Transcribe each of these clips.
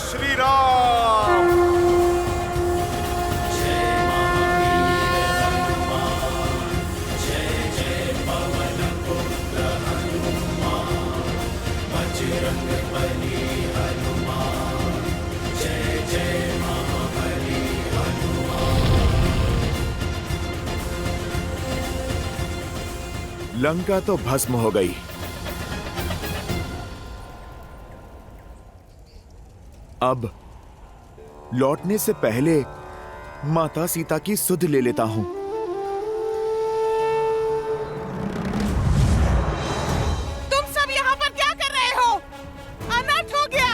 श्री राम। लंका तो भस्म हो गई। अब लौटने से पहले माता सीता की सुध ले लेता हूं। तुम सब यहाँ पर क्या कर रहे हो? अनर्थ हो गया।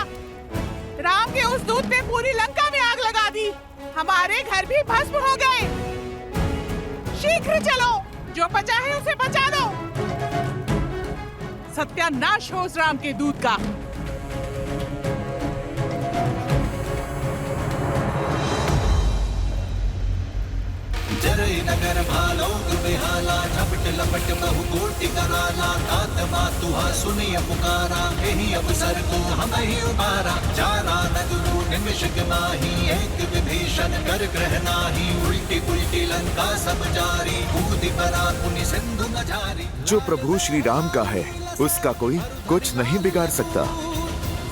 राम के उस दूत ने पूरी लंका में आग लगा दी। हमारे घर भी भस्म हो गए। शीघ्र चलो, जो बचा है उसे बचा दो। सत्यानाश हो उस राम के दूत का। जरई नगर भालोग बेहाला, झपट लपट बहु कोटि कराला। तात मातुहा सुनिय पुकारा, यही अवसर को हम ही उबारा। जारा नगरु निमिषक माही, एक विभीषण कर ग्रह नाही। उल्टी पुल्टी लंका सब जारी, कूदि परा पुनि सिंधु मझारी। जो प्रभु श्री राम का है उसका कोई कुछ नहीं बिगाड़ सकता।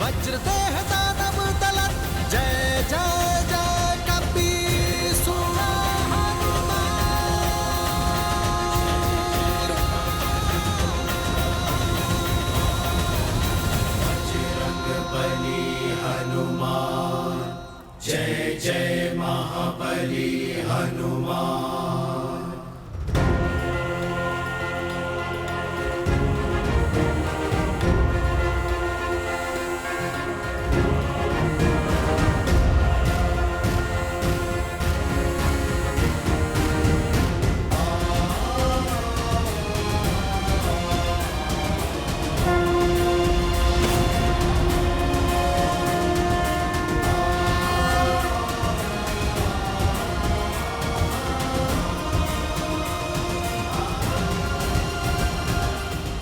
वज्र देह दानव दलन, जय जय जय कपीसुर। जय जय महाबली हनुमान।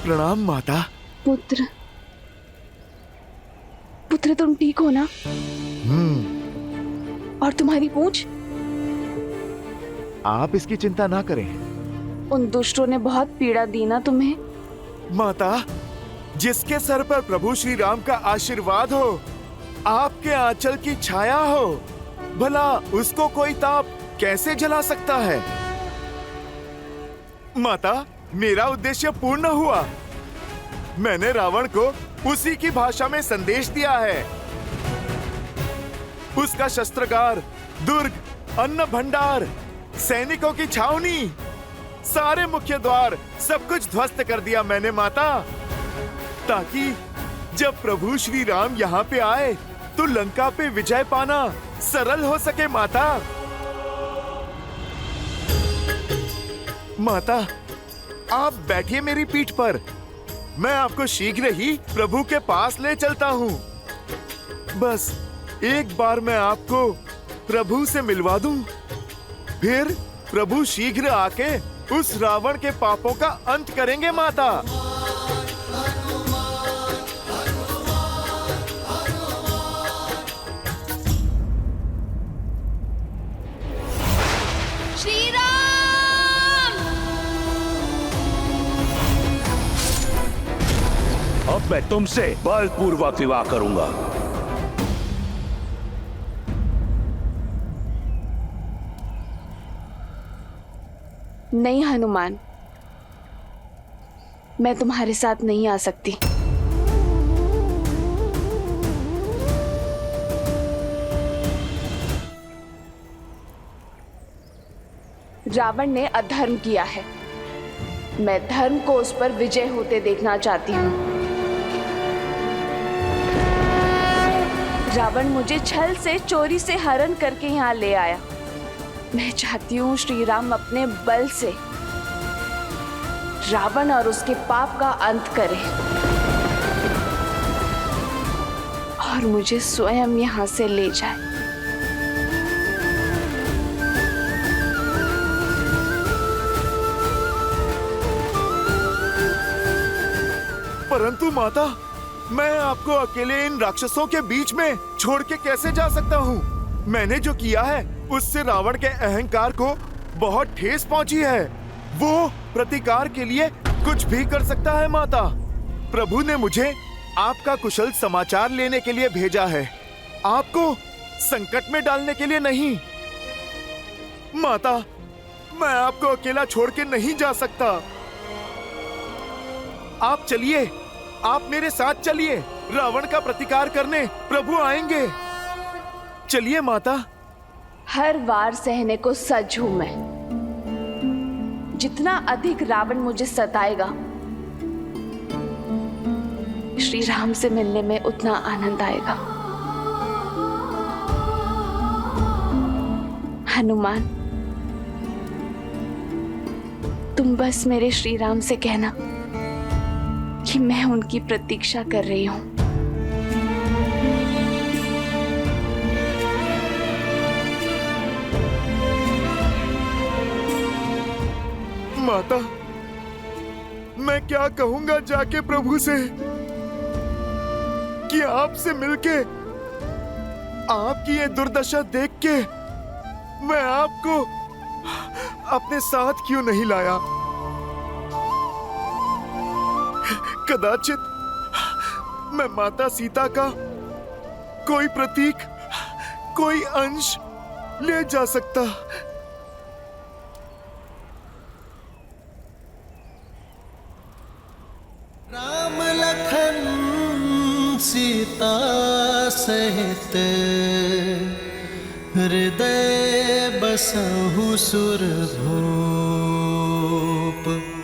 प्रणाम माता। पुत्र, पुत्र तुम ठीक हो ना? और तुम्हारी पूंछ? आप इसकी चिंता ना करें। उन दुष्टों ने बहुत पीड़ा दी ना तुम्हें? माता, जिसके सर पर प्रभु श्री राम का आशीर्वाद हो, आपके आंचल की छाया हो, भला उसको कोई ताप कैसे जला सकता है? माता, मेरा उद्देश्य पूर्ण हुआ। मैंने रावण को उसी की भाषा में संदेश दिया है। उसका शस्त्रागार, दुर्ग, अन्न भंडार, सैनिकों की छावनी, सारे मुख्य द्वार, सब कुछ ध्वस्त कर दिया मैंने माता, ताकि जब प्रभु श्री राम यहाँ पे आए तो लंका पे विजय पाना सरल हो सके माता। माता, आप बैठिए मेरी पीठ पर, मैं आपको शीघ्र ही प्रभु के पास ले चलता हूँ। बस एक बार मैं आपको प्रभु से मिलवा दूं, फिर प्रभु शीघ्र आके उस रावण के पापों का अंत करेंगे माता। श्री राम! अब मैं तुमसे बलपूर्वक विवाह करूंगा। नहीं हनुमान, मैं तुम्हारे साथ नहीं आ सकती। रावण ने अधर्म किया है। मैं धर्म को उस पर विजय होते देखना चाहती हूँ। रावण मुझे छल से, चोरी से हरण करके यहाँ ले आया। मैं चाहती हूँ श्री राम अपने बल से रावण और उसके पाप का अंत करें और मुझे स्वयं यहाँ से ले जाए। परंतु माता, मैं आपको अकेले इन राक्षसों के बीच में छोड़ के कैसे जा सकता हूँ? मैंने जो किया है उससे रावण के अहंकार को बहुत ठेस पहुंची है। वो प्रतिकार के लिए कुछ भी कर सकता है माता। प्रभु ने मुझे आपका कुशल समाचार लेने के लिए भेजा है, आपको संकट में डालने के लिए नहीं। माता, मैं आपको अकेला छोड़ के नहीं जा सकता। आप चलिए, आप मेरे साथ चलिए। रावण का प्रतिकार करने प्रभु आएंगे। चलिए माता। हर वार सहने को सज हूं मैं। जितना अधिक रावण मुझे सताएगा, श्री राम से मिलने में उतना आनंद आएगा। हनुमान, तुम बस मेरे श्री राम से कहना कि मैं उनकी प्रतीक्षा कर रही हूं। माता, मैं क्या कहूंगा जाके प्रभु से कि आपसे मिलके, आपकी ये दुर्दशा देख के मैं आपको अपने साथ क्यों नहीं लाया? कदाचित मैं माता सीता का कोई प्रतीक, कोई अंश ले जा सकता। राम लखन सीता सहित हृदय बसहु सुरभूप।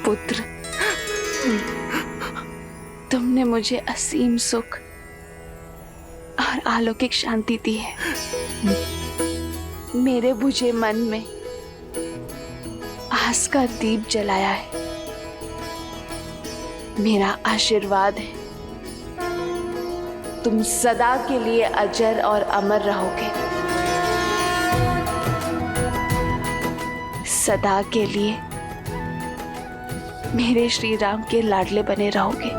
पुत्र, तुमने मुझे असीम सुख और अलौकिक शांति दी है। मेरे बुझे मन में आस का दीप जलाया है। मेरा आशीर्वाद है, तुम सदा के लिए अजर और अमर रहोगे। सदा के लिए मेरे श्री राम के लाडले बने रहोगे।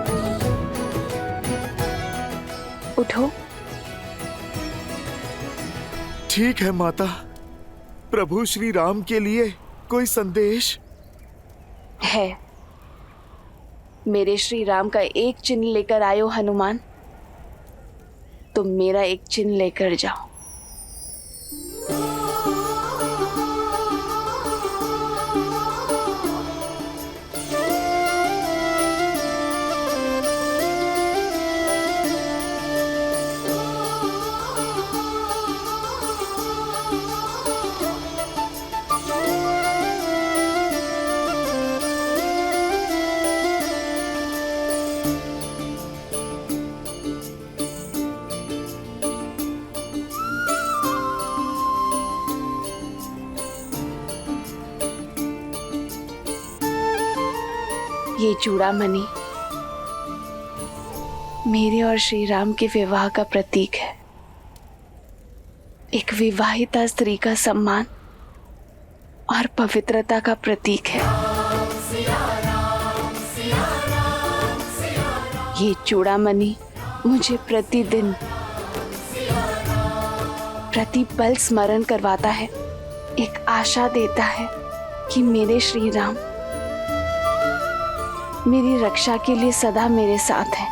उठो। ठीक है माता। प्रभु श्री राम के लिए कोई संदेश है? मेरे श्री राम का एक चिन्ह लेकर आयो हनुमान। तुम मेरा एक चिन्ह लेकर जाओ। ये चूड़ामणि मेरे और श्री राम के विवाह का प्रतीक है। एक विवाहिता स्त्री का सम्मान और पवित्रता का प्रतीक है। ये चूड़ामणि मुझे प्रतिदिन, प्रतिपल स्मरण करवाता है, एक आशा देता है कि मेरे श्री राम मेरी रक्षा के लिए सदा मेरे साथ हैं।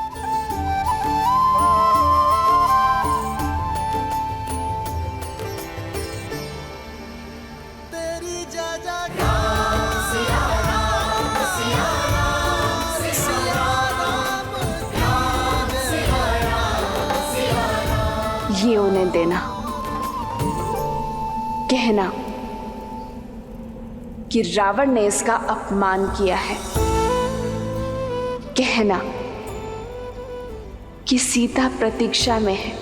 ये उन्हें देना, कहना कि रावण ने इसका अपमान किया है। कहना कि सीता प्रतीक्षा में है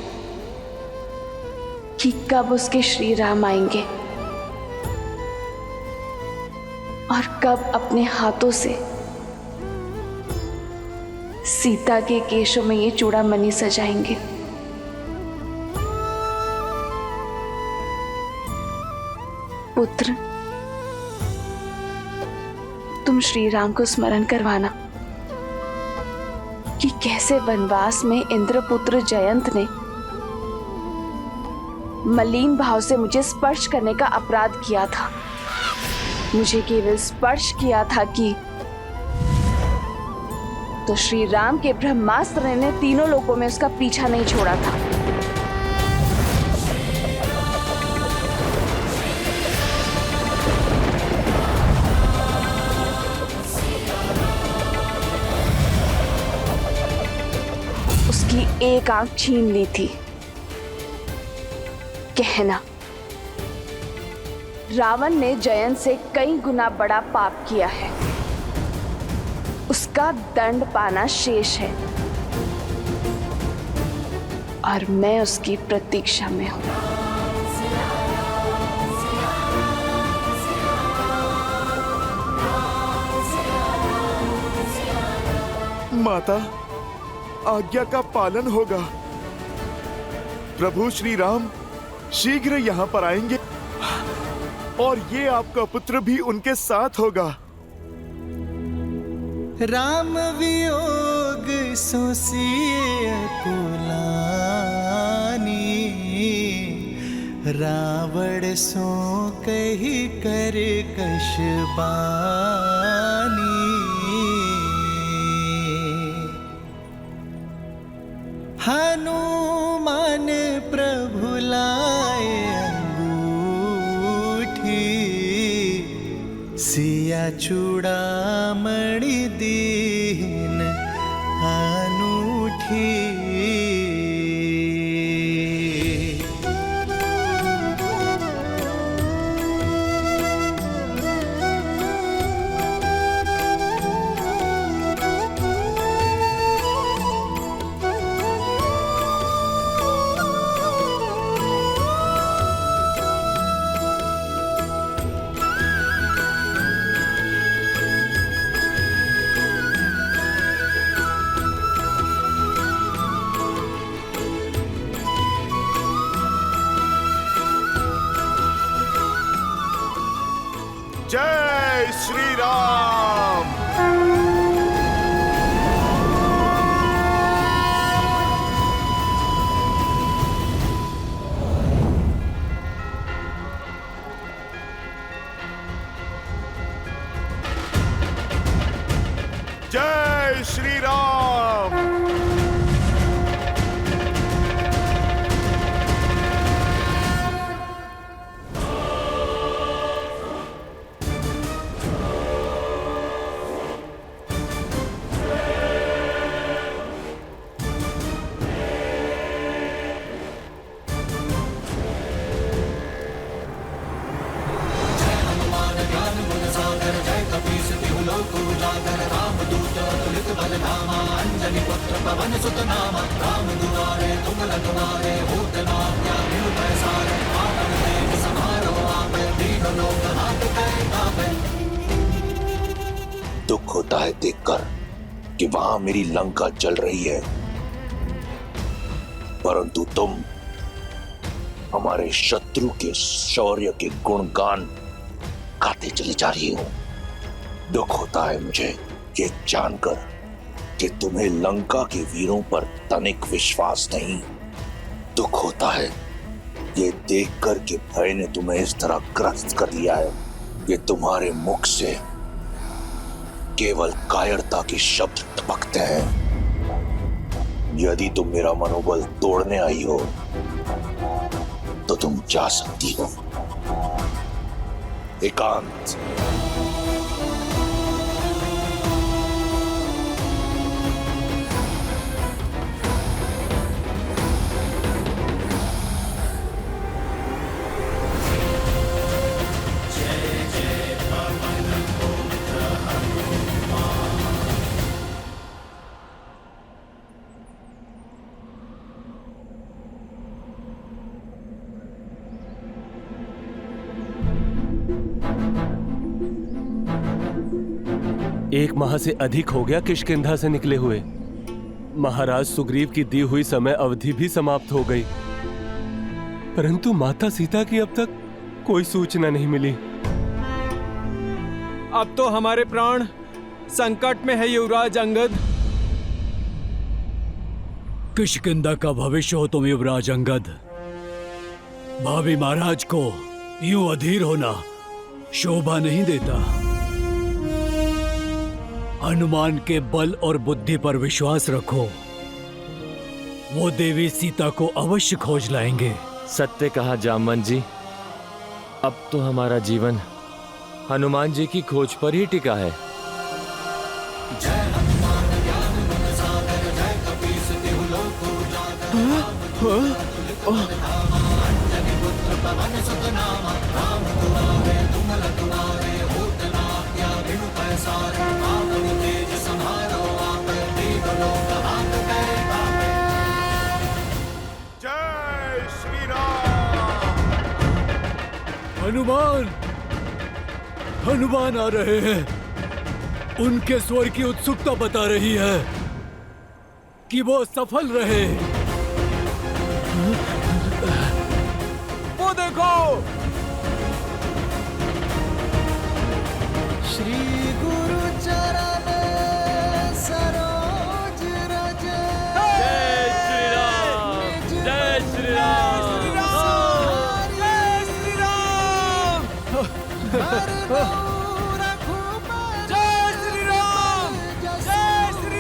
कि कब उसके श्री राम आएंगे और कब अपने हाथों से सीता के केशों में ये चूड़ामणि सजाएंगे। पुत्र, तुम श्री राम को स्मरण करवाना कि कैसे वनवास में इंद्रपुत्र जयंत ने मलिन भाव से मुझे स्पर्श करने का अपराध किया था। मुझे केवल स्पर्श किया था कि तो श्री राम के ब्रह्मास्त्र ने तीनों लोकों में उसका पीछा नहीं छोड़ा था। उसकी एक आंख छीन ली थी। कहना रावण ने जयंत से कई गुना बड़ा पाप किया है, उसका दंड पाना शेष है और मैं उसकी प्रतीक्षा में हूं। माता, आज्ञा का पालन होगा। प्रभु श्री राम शीघ्र यहाँ पर आएंगे और ये आपका पुत्र भी उनके साथ होगा। राम वियोग सो सिय कुलानी, रावण सो कही कर कश बानी। हनुमान प्रभु लाए सिया चूड़ामणि दीन अनूठी। जय श्री राम। जय श्री राम। दुख होता है देखकर कि वहां मेरी लंका जल रही है, परंतु तुम हमारे शत्रु के शौर्य के गुणगान गाते चली जा रही हो। दुख होता है मुझे ये जानकर कि तुम्हें लंका के वीरों पर तनिक विश्वास नहीं। दुख होता है ये देखकर कि भय ने तुम्हें इस तरह ग्रस्त कर लिया है कि तुम्हारे मुख से केवल कायरता के शब्द टपकते हैं। यदि तुम मेरा मनोबल तोड़ने आई हो तो तुम जा सकती हो। एकांत। एक माह से अधिक हो गया किष्किंधा से निकले हुए। महाराज सुग्रीव की दी हुई समय अवधि भी समाप्त हो गई, परंतु माता सीता की अब तक कोई सूचना नहीं मिली। अब तो हमारे प्राण संकट में है युवराज अंगद। किष्किंधा का भविष्य हो तुम युवराज अंगद। भाभी महाराज को यूं अधीर होना शोभा नहीं देता। हनुमान के बल और बुद्धि पर विश्वास रखो, वो देवी सीता को अवश्य खोज लाएंगे। सत्य कहा जामवंत जी, अब तो हमारा जीवन हनुमान जी की खोज पर ही टिका है। जय हनुमान ज्ञान गुण सागर, जय कपीस तिहु लोक उजागर। अंजनी पुत्र पवन सुत नामा, राम दुआरे तुमल दुआरे, होत न आज्ञा बिनु पैसारे। आपन तेज समारो आपे, दीन लोक हाथ करे बापे। जय श्री राम। हनुमान, हनुमान आ रहे हैं। उनके स्वर की उत्सुकता बता रही है कि वो सफल रहे। वो देखो, श्री गुरु चरण सरोज रज। जय श्री राम, जय श्री राम, जय श्री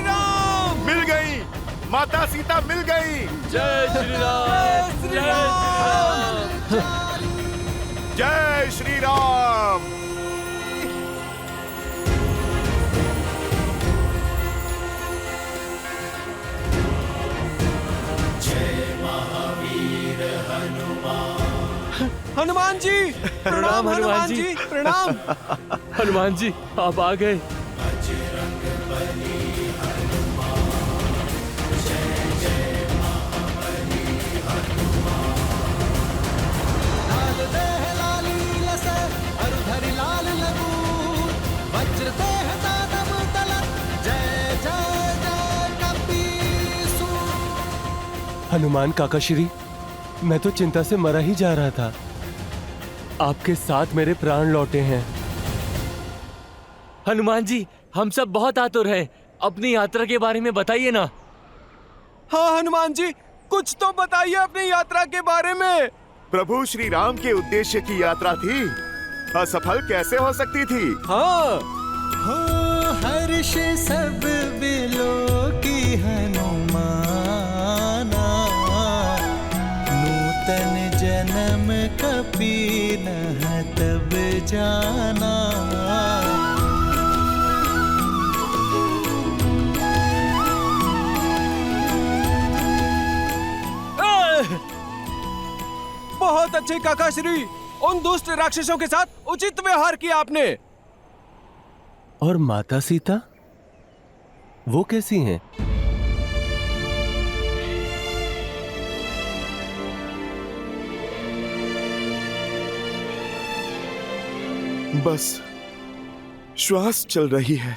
राम। मिल गई, माता सीता मिल गई। जय श्री राम, जय श्री राम। जय श्री राम। हनुमान जी, प्रणाम हनुमान जी, प्रणाम। हनुमान जी आप आ गए। लाल देह लाली लस, अरुधरि लाल लगूर, वज्र देह दानव तलत, जय जय जय कपीसूर। हनुमान काका श्री, मैं तो चिंता से मरा ही जा रहा था। आपके साथ मेरे प्राण लौटे हैं। हनुमान जी हम सब बहुत आतुर हैं, अपनी यात्रा के बारे में बताइए ना। हाँ हनुमान जी, कुछ तो बताइए अपनी यात्रा के बारे में। प्रभु श्री राम के उद्देश्य की यात्रा थी, असफल कैसे हो सकती थी? हाँ, हो हर्ष सब बिलो की हनुमाना, नूतन जन्म कपी न तब जाना। बहुत अच्छे काका श्री, उन दुष्ट राक्षसों के साथ उचित व्यवहार किया आपने। और माता सीता, वो कैसी हैं? बस श्वास चल रही है,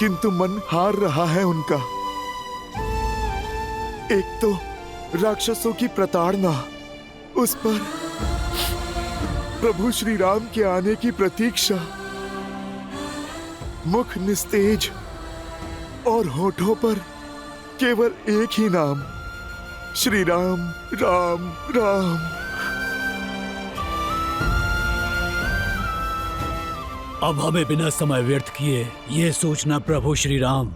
किंतु मन हार रहा है उनका। एक तो राक्षसों की प्रताड़ना, उस पर प्रभु श्री राम के आने की प्रतीक्षा, मुख निस्तेज और होठों पर केवल एक ही नाम, श्री राम राम राम। अब हमें बिना समय व्यर्थ किए ये सूचना प्रभु श्री राम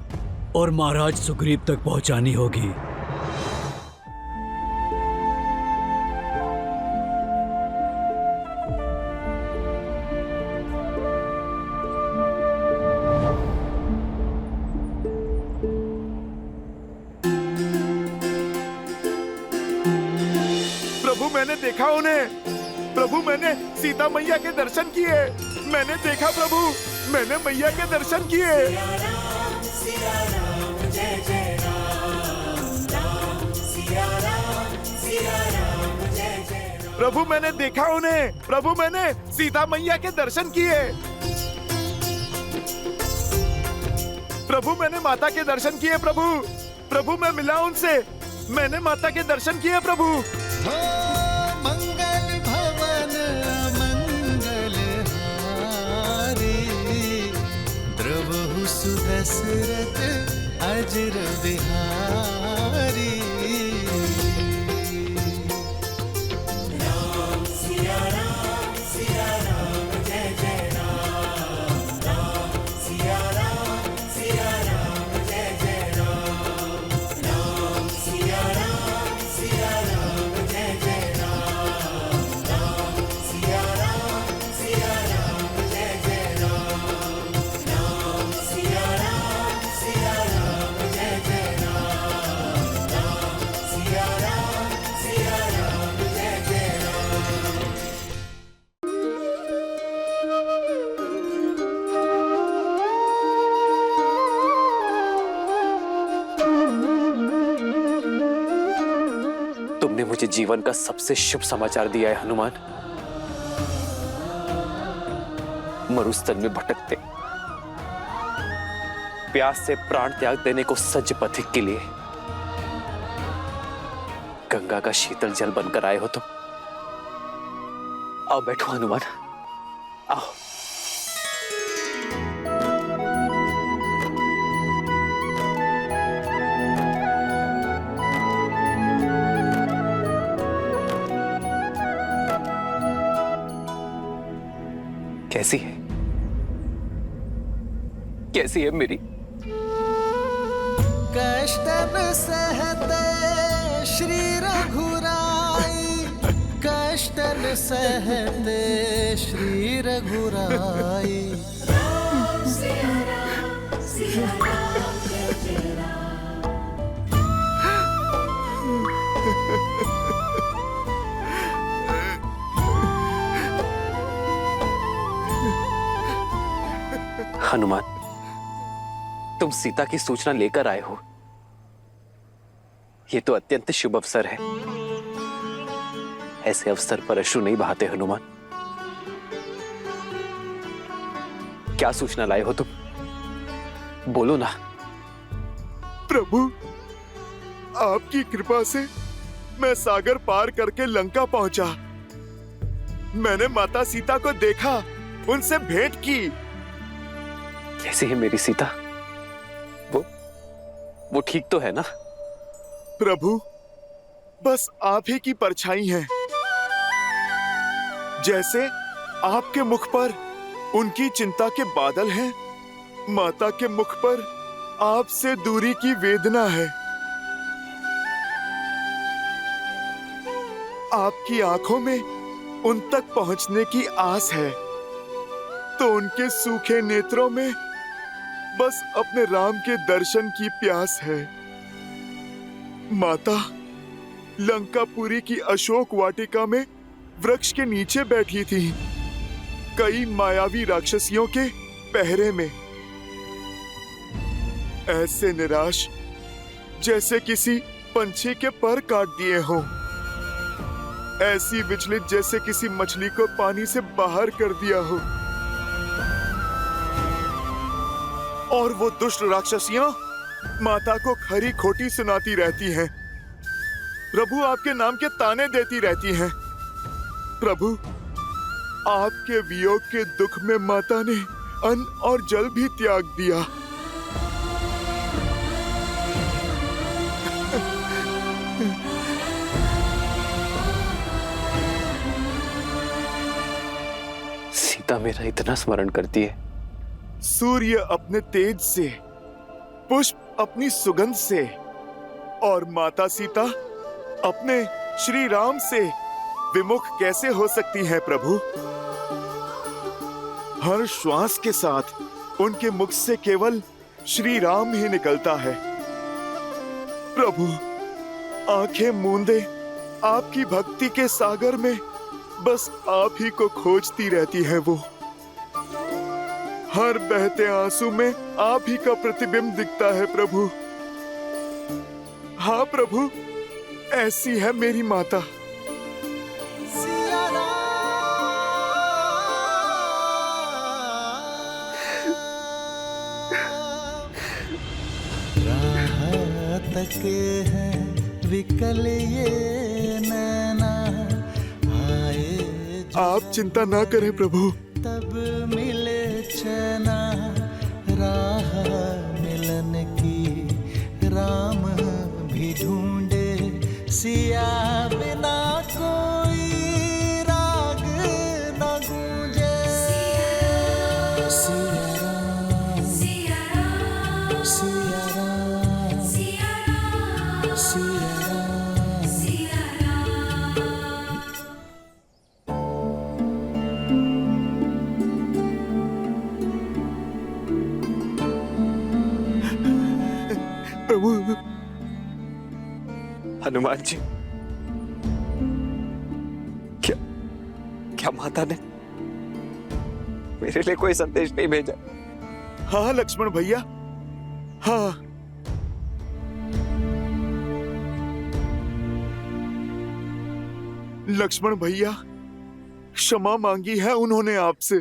और महाराज सुग्रीव तक पहुंचानी होगी। प्रभु मैंने देखा उन्हें, प्रभु मैंने सीता मैया के दर्शन किए, मैंने देखा प्रभु, मैंने मैया के दर्शन किए। प्रभु मैंने देखा उन्हें, प्रभु मैंने सीता मैया के दर्शन किए। प्रभु मैंने माता के दर्शन किए प्रभु, प्रभु मैं मिला उनसे, मैंने माता के दर्शन किए प्रभु। हो मंगल भवन मंगल हारी, द्रवहु सुदशरथ अजर बिहारी। तुमने मुझे जीवन का सबसे शुभ समाचार दिया है हनुमान। मरुस्थल में भटकते, प्यास से प्राण त्याग देने को सज्ज पथिक के लिए गंगा का शीतल जल बनकर आए हो तुम। आओ बैठो हनुमान, आओ। कैसी है, कैसी है मेरी? कष्टन सहते श्री रघुराई, कष्टन सहते श्री रघुराई। हनुमान, तुम सीता की सूचना लेकर आए हो, यह तो अत्यंत शुभ अवसर है। ऐसे अवसर पर अश्रु नहीं बहाते हनुमान। क्या सूचना लाए हो तुम? बोलो ना। प्रभु, आपकी कृपा से मैं सागर पार करके लंका पहुंचा। मैंने माता सीता को देखा, उनसे भेंट की। कैसी है मेरी सीता? वो ठीक तो है ना? प्रभु, बस आप ही की परछाई है। जैसे आपके मुख पर उनकी चिंता के बादल हैं, माता के मुख पर आपसे दूरी की वेदना है। आपकी आंखों में उन तक पहुंचने की आस है, तो उनके सूखे नेत्रों में बस अपने राम के दर्शन की प्यास है। माता लंकापुरी की अशोक वाटिका में वृक्ष के नीचे बैठी थी, कई मायावी राक्षसियों के पहरे में। ऐसे निराश जैसे किसी पंछी के पर काट दिए हों, ऐसी विचलित जैसे किसी मछली को पानी से बाहर कर दिया हो। और वो दुष्ट राक्षसियां माता को खरी खोटी सुनाती रहती हैं। प्रभु आपके नाम के ताने देती रहती हैं। प्रभु, आपके वियोग के दुख में माता ने अन्न और जल भी त्याग दिया। सीता मेरा इतना स्मरण करती है। सूर्य अपने तेज से, पुष्प अपनी सुगंध से, और माता सीता अपने श्री राम से विमुख कैसे हो सकती हैं प्रभु? हर श्वास के साथ उनके मुख से केवल श्री राम ही निकलता है। प्रभु, आंखें मूंदे आपकी भक्ति के सागर में बस आप ही को खोजती रहती है वो। हर बहते आंसू में आप ही का प्रतिबिंब दिखता है प्रभु। हाँ प्रभु, ऐसी है मेरी माता। तक है विकल ये नैना, आए आप चिंता ना करें प्रभु। तब मिले चैना, राह मिलन की राम भी ढूंढे, सिया बिना कोई राग न गूंजे। सिया राम, सिया राम, सिया राम, सिया राम, सिया राम, सिया राम। प्रभु, हनुमान जी, क्या क्या माता ने मेरे लिए कोई संदेश नहीं भेजा? हाँ लक्ष्मण भैया, हाँ। लक्ष्मण भैया, क्षमा मांगी है उन्होंने आपसे।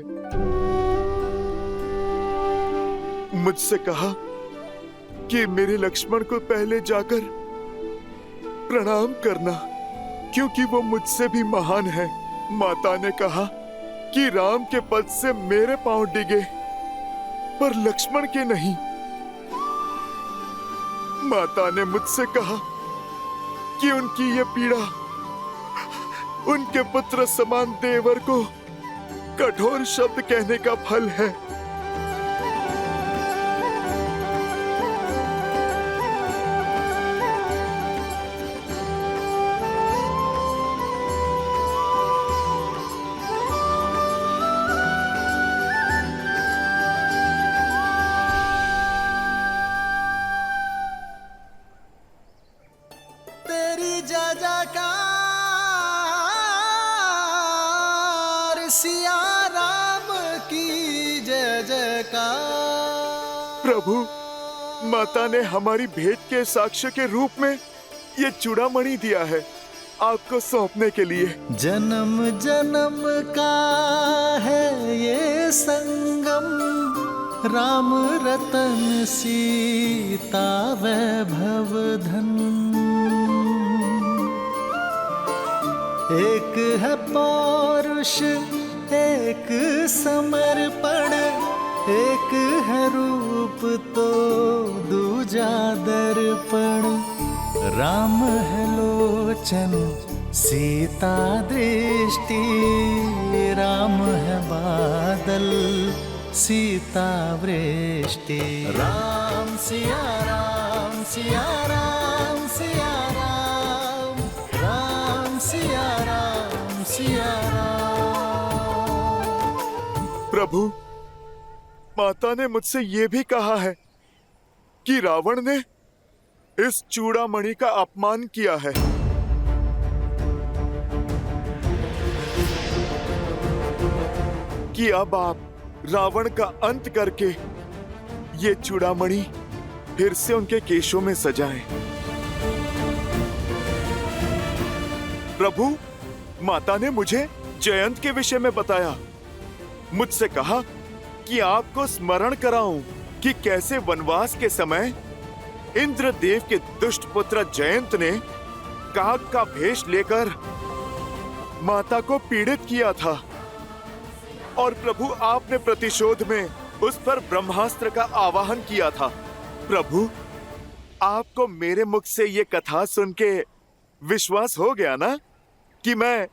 मुझसे कहा कि मेरे लक्ष्मण को पहले जाकर प्रणाम करना, क्योंकि वो मुझसे भी महान है। माता ने कहा कि राम के पद से मेरे पांव डिगे, पर लक्ष्मण के नहीं। माता ने मुझसे कहा कि उनकी ये पीड़ा उनके पुत्र समान देवर को कठोर शब्द कहने का फल है। तेरी जय जयकार, सिया राम की जय जयकार। प्रभु, माता ने हमारी भेंट के साक्ष्य के रूप में ये चूड़ामणि दिया है आपको सौंपने के लिए। जन्म जन्म का है ये संगम, राम रतन सीता वैभव धन। एक है पौरुष, एक समर्पण, एक है रूप तो दूजा दर्पण। राम है लोचन, सीता दृष्टि, राम है बादल, सीता वृष्टि। राम सिया राम, सिया राम, सिया राम, राम सिया राम, सिया राम। प्रभु, माता ने मुझसे ये भी कहा है कि रावण ने इस चूड़ामणि का अपमान किया है। कि अब आप रावण का अंत करके ये चूड़ामणि फिर से उनके केशों में सजाएं। प्रभु, माता ने मुझे जयंत के विषय में बताया। मुझसे कहा कि आपको स्मरण कराऊं कि कैसे वनवास के समय इंद्रदेव के दुष्ट पुत्र जयंत ने काग का भेष लेकर माता को पीड़ित किया था, और प्रभु आपने प्रतिशोध में उस पर ब्रह्मास्त्र का आवाहन किया था। प्रभु, आपको मेरे मुख से ये कथा सुन के विश्वास हो गया ना कि मैं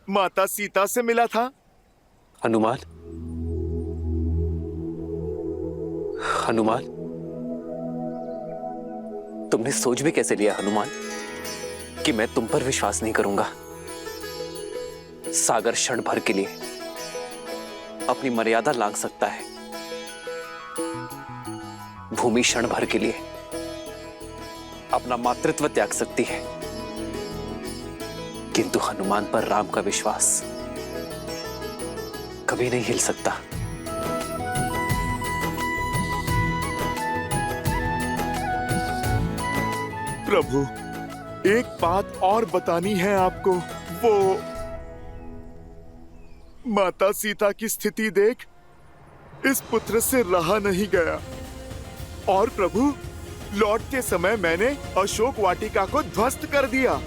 माता सीता से मिला था? हनुमान, हनुमान, तुमने सोच भी कैसे लिया हनुमान कि मैं तुम पर विश्वास नहीं करूंगा? सागर क्षण भर के लिए अपनी मर्यादा लांघ सकता है, भूमि क्षण भर के लिए अपना मातृत्व त्याग सकती है, किंतु हनुमान पर राम का विश्वास कभी नहीं हिल सकता। प्रभु, एक बात और बतानी है आपको। वो माता सीता की स्थिति देख इस पुत्र से रहा नहीं गया, और प्रभु, लौटते समय मैंने अशोक वाटिका को ध्वस्त कर दिया।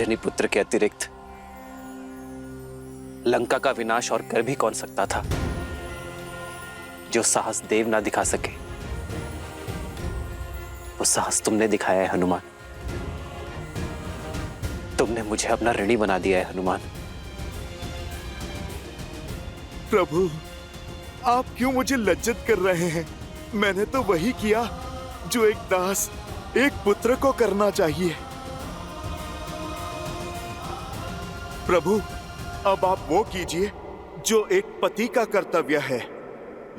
अंजनी पुत्र के अतिरिक्त लंका का विनाश और कर भी कौन सकता था? जो साहस देव ना दिखा सके, वो साहस तुमने दिखाया है हनुमान। तुमने मुझे अपना ऋणी बना दिया है हनुमान। प्रभु, आप क्यों मुझे लज्जित कर रहे हैं? मैंने तो वही किया जो एक दास एक पुत्र को करना चाहिए। प्रभु, अब आप वो कीजिए जो एक पति का कर्तव्य है,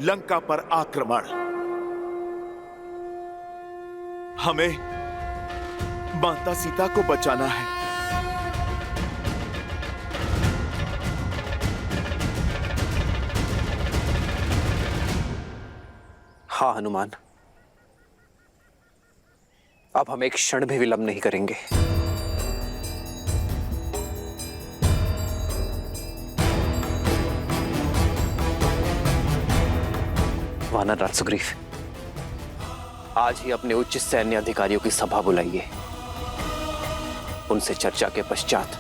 लंका पर आक्रमण। हमें माता सीता को बचाना है। हाँ हनुमान, अब हम एक क्षण भी विलंब नहीं करेंगे। वानर राज सुग्रीव, आज ही अपने उच्च सैन्य अधिकारियों की सभा बुलाइए। उनसे चर्चा के पश्चात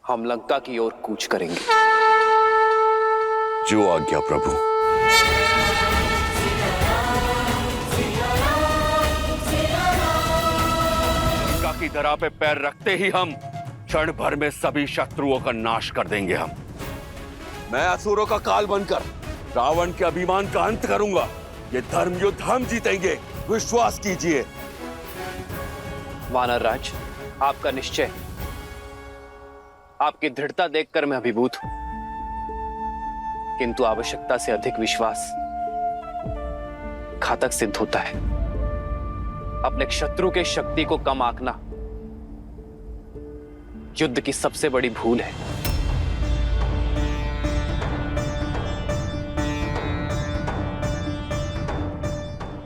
हम लंका की ओर कूच करेंगे। जो आज्ञा प्रभु। लंका की धरा पे पैर रखते ही हम क्षण भर में सभी शत्रुओं का नाश कर देंगे। मैं असुरों का काल बनकर रावण के अभिमान का अंत करूंगा। ये धर्म युद्ध हम जीतेंगे, विश्वास कीजिए। वानर राज, आपका निश्चय, आपकी दृढ़ता देखकर मैं अभिभूत हूं, किंतु आवश्यकता से अधिक विश्वास घातक सिद्ध होता है। अपने शत्रु के शक्ति को कम आंकना युद्ध की सबसे बड़ी भूल है।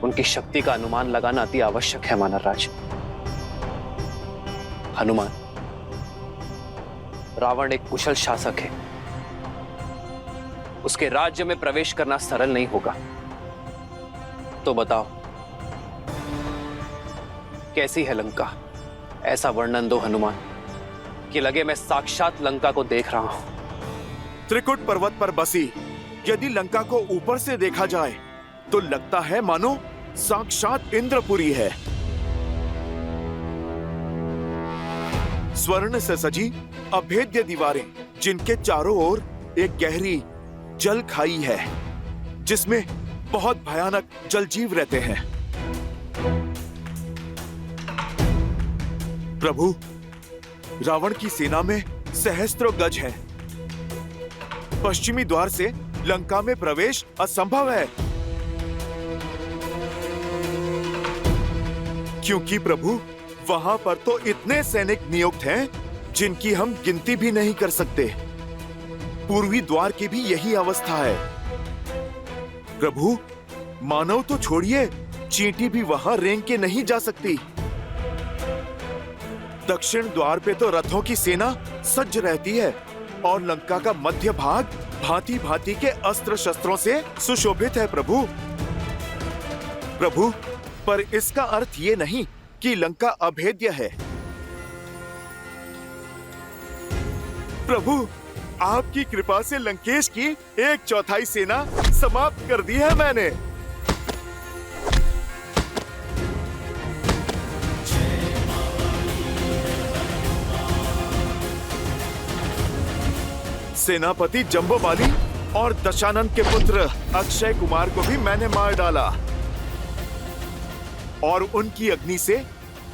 उनकी शक्ति का अनुमान लगाना अति आवश्यक है वानर राज। हनुमान, रावण एक कुशल शासक है। उसके राज्य में प्रवेश करना सरल नहीं होगा। तो बताओ, कैसी है लंका? ऐसा वर्णन दो हनुमान कि लगे मैं साक्षात लंका को देख रहा हूं। त्रिकुट पर्वत पर बसी यदि लंका को ऊपर से देखा जाए तो लगता है मानो साक्षात इंद्रपुरी है। स्वर्ण से सजी अभेद्य दीवारें, जिनके चारों ओर एक गहरी जल खाई है, जिसमें बहुत भयानक जलजीव रहते हैं। प्रभु, रावण की सेना में सहस्त्रों गज है। पश्चिमी द्वार से लंका में प्रवेश असंभव है, क्योंकि प्रभु वहां पर तो इतने सैनिक नियुक्त हैं जिनकी हम गिनती भी नहीं कर सकते। पूर्वी द्वार की भी यही अवस्था है। प्रभु, मानव तो छोड़िए, चींटी भी वहां रेंग के नहीं जा सकती। दक्षिण द्वार पे तो रथों की सेना सज्ज रहती है और लंका का मध्य भाग भांति भांति के अस्त्र शस्त्रों से सुशोभित है। प्रभु, पर इसका अर्थ ये नहीं कि लंका अभेद्य है। प्रभु, आपकी कृपा से लंकेश की 1/4 सेना समाप्त कर दी है मैंने। सेनापति जंबोबाली और दशानन के पुत्र अक्षय कुमार को भी मैंने मार डाला और उनकी अग्नि से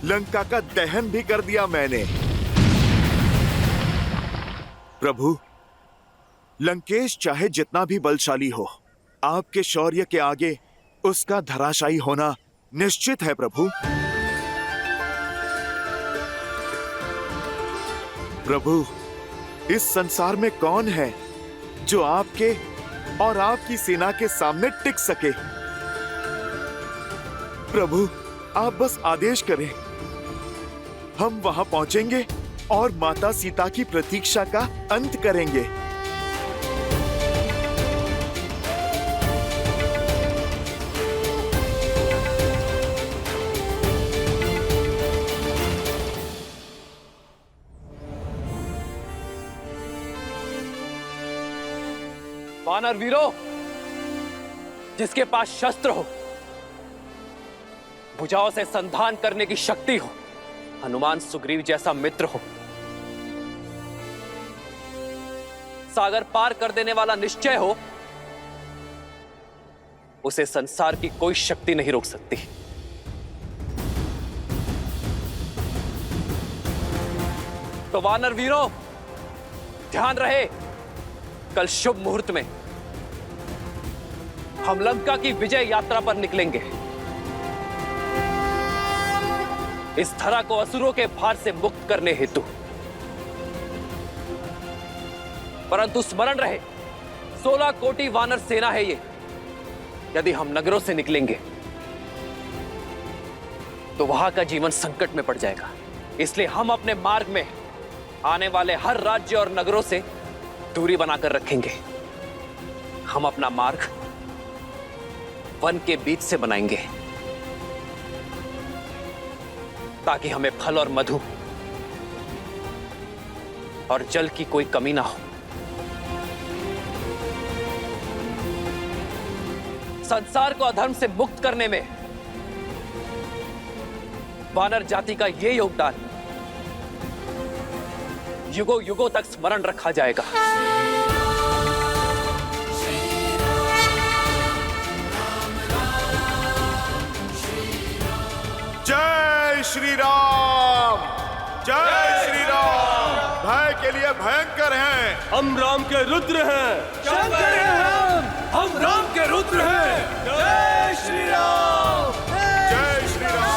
लंका का दहन भी कर दिया मैंने। प्रभु, लंकेश चाहे जितना भी बलशाली हो, आपके शौर्य के आगे उसका धराशायी होना निश्चित है। प्रभु, इस संसार में कौन है जो आपके और आपकी सेना के सामने टिक सके? प्रभु, आप बस आदेश करें, हम वहां पहुंचेंगे और माता सीता की प्रतीक्षा का अंत करेंगे। वानर वीरों, जिसके पास शस्त्र हो, भुजाओं से संधान करने की शक्ति हो, हनुमान सुग्रीव जैसा मित्र हो, सागर पार कर देने वाला निश्चय हो, उसे संसार की कोई शक्ति नहीं रोक सकती। तो वानर वीरों, ध्यान रहे, कल शुभ मुहूर्त में हम लंका की विजय यात्रा पर निकलेंगे। इस धरा को असुरों के भार से मुक्त करने हेतु। परंतु स्मरण रहे, 16 कोटि वानर सेना है ये। यदि हम नगरों से निकलेंगे तो वहां का जीवन संकट में पड़ जाएगा। इसलिए हम अपने मार्ग में आने वाले हर राज्य और नगरों से दूरी बनाकर रखेंगे। हम अपना मार्ग वन के बीच से बनाएंगे ताकि हमें फल और मधु और जल की कोई कमी ना हो। संसार को अधर्म से मुक्त करने में वानर जाति का यह योगदान युगों युगों तक स्मरण रखा जाएगा। जय श्री राम, जय श्री राम। भय के लिए भयंकर हैं, हम राम के रुद्र हैं। शंकर हैं हम राम के रुद्र हैं। जय श्री राम, जय श्री राम।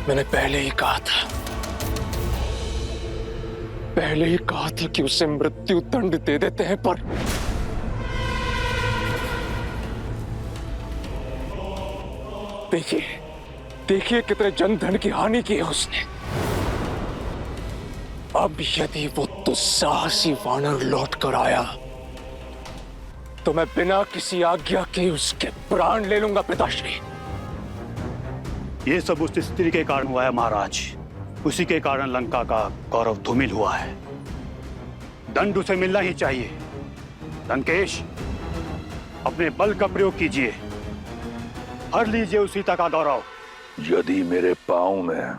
मैंने पहले ही कहा था कि उसे मृत्यु दंड दे देते हैं, पर देखिए कितने जन धन की हानि की है उसने। अब यदि वो दुस्साहसी वानर लौट कर आया तो मैं बिना किसी आज्ञा के उसके प्राण ले लूंगा पिताश्री। ये सब उस स्त्री के कारण हुआ है महाराज। उसी के कारण लंका का गौरव धूमिल हुआ है। दंड उसे मिलना ही चाहिए। लंकेश, अपने बल का प्रयोग कीजिए, हर लीजिए उस सीता का गौरव। यदि मेरे पांव में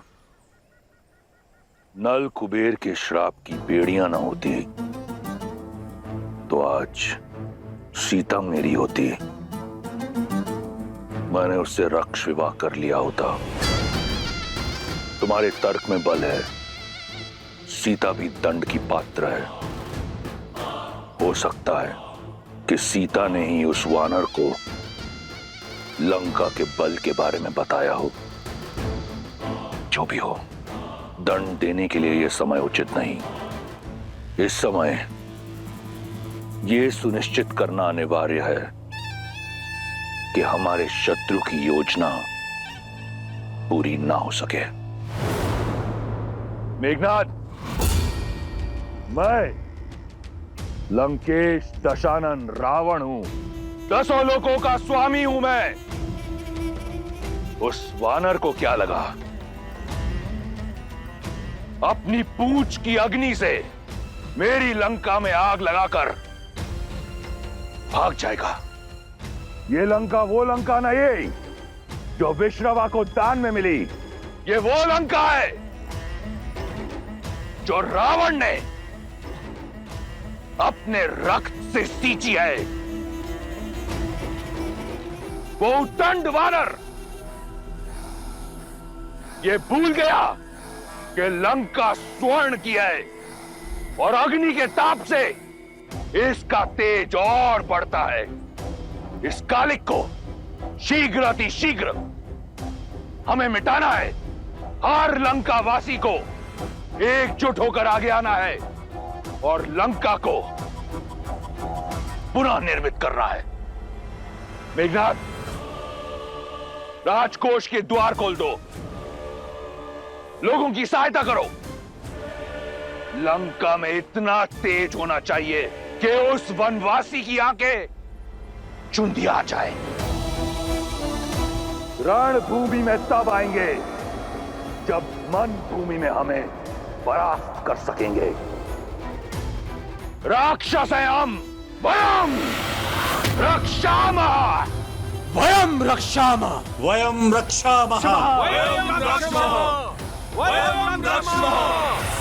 नल कुबेर के श्राप की बेड़ियां न होती तो आज सीता मेरी होती। मैंने उससे रक्ष विवाह कर लिया होता। तुम्हारे तर्क में बल है, सीता भी दंड की पात्र है। हो सकता है कि सीता ने ही उस वानर को लंका के बल के बारे में बताया हो। जो भी हो, दंड देने के लिए यह समय उचित नहीं। इस समय यह सुनिश्चित करना अनिवार्य है कि हमारे शत्रु की योजना पूरी ना हो सके। मेघनाद, मैं लंकेश दशानन रावण हूं। 10 लोकों का स्वामी हूं मैं। उस वानर को क्या लगा अपनी पूंछ की अग्नि से मेरी लंका में आग लगाकर भाग जाएगा। ये लंका वो लंका नहीं जो विश्रवा को दान में मिली। ये वो लंका है जो रावण ने अपने रक्त से सींची है। वो उद्दंड वानर ये भूल गया कि लंका स्वर्ण की है और अग्नि के ताप से इसका तेज और बढ़ता है। इस कालिक को शीघ्र अति शीघ्र हमें मिटाना है। हर लंका वासी को एकजुट होकर आगे आना है और लंका को पुनः निर्मित करना है। मेघनाथ, राजकोष के द्वार खोल दो, लोगों की सहायता करो। लंका में इतना तेज होना चाहिए कि उस वनवासी की आंखें चुंदी आ जाए। रणभूमि में तब आएंगे जब मन भूमि में हमें परास्त कर सकेंगे। राक्षस हैं हम, वयम रक्षामः, वयम रक्षामः, वयम रक्षामः, वयम रक्षामः, वयम रक्षामः।